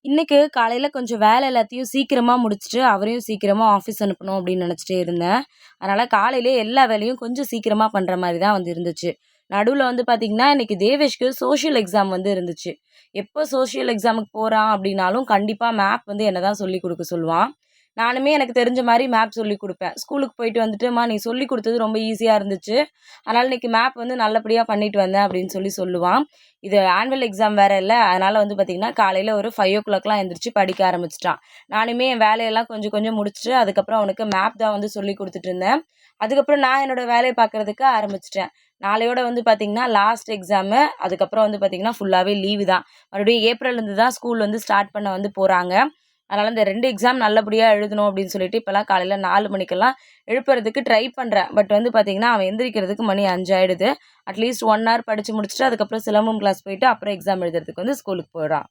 இன்னைக்கு காலையில கொஞ்சம் வேலை எல்லாத்தையும் சீக்கிரமா முடிச்சுட்டு, அவரையும் சீக்கிரமா ஆஃபீஸ் அனுப்பணும் அப்படின்னு நினச்சிட்டே இருந்தேன். அதனால காலையிலேயே எல்லா வேலையும் கொஞ்சம் சீக்கிரமா பண்ற மாரி தான் வந்து இருந்துச்சு. நடுவுல வந்து பார்த்தீங்கன்னா, இன்னைக்கு தேவேஷ்க்கு சோஷியல் எக்ஸாம் வந்து இருந்துச்சு. எப்போ சோஷியல் எக்ஸாமுக்கு போறான் அப்படின்னாலும், கண்டிப்பா மேப் வந்து என்ன தான் சொல்லிக் குடுக்க சொல்லுவான். நானுமே எனக்கு தெரிஞ்ச மாரி மேப் சொல்லிக் குடுப்பேன். ஸ்கூலுக்கு போயிட்டு வந்துட்டு, "அம்மா நீ சொல்லிக் குடுத்தது ரொம்ப ஈஸியா இருந்துச்சு. அதனால இன்னைக்கு மேப் வந்து நல்லபடியா பண்ணிட்டு வந்தேன்" அப்படின்னு சொல்லுவான். இது ஆனுவல் எக்ஸாம் வேற இல்ல. அதனால வந்து பார்த்தீங்கன்னா, காலையில ஒரு 5:00லாம் எந்திரிச்சு படிக்க ஆரம்பிச்சுட்டான். நானுமே என் வேலையெல்லாம் கொஞ்சம் கொஞ்சம் முடிச்சுட்டு, அதுக்கப்புறம் அவனுக்கு மேப் தான் வந்து சொல்லிக் குடுத்துட்டு இருந்தேன். அதுக்கப்புறம் நான் என்னோட வேலைய பார்க்கறதுக்கு ஆரம்பிச்சுட்டேன். நாளையோட வந்து பார்த்தீங்கன்னா, லாஸ்ட் எக்ஸாமு. அதுக்கப்புறம் வந்து பார்த்தீங்கன்னா, ஃபுல்லாவே லீவு தான். மறுபடியும் ஏப்ரல்லேருந்து தான் ஸ்கூல் வந்து ஸ்டார்ட் பண்ண வந்து போறாங்க. அதனால இந்த 2 எக்ஸாம் நல்லபடியா எழுதணும் அப்படின்னு சொல்லிட்டு, இப்பலாம் காலையில 4 மணிக்கெல்லாம் எழுப்புறதுக்கு ட்ரை பண்றேன். பட் வந்து பார்த்தீங்கன்னா, அவன் எந்திரிக்கிறதுக்கு மணி 5 ஆயிடுது. அட்லீஸ்ட் 1 ஹவர் படிச்சு முடிச்சுட்டு, அதுக்கப்புறம் சிலம்பம் கிளாஸ் போயிட்டு, அப்புறம் எக்ஸாம் எழுதுறதுக்கு வந்து ஸ்கூலுக்கு போறான்.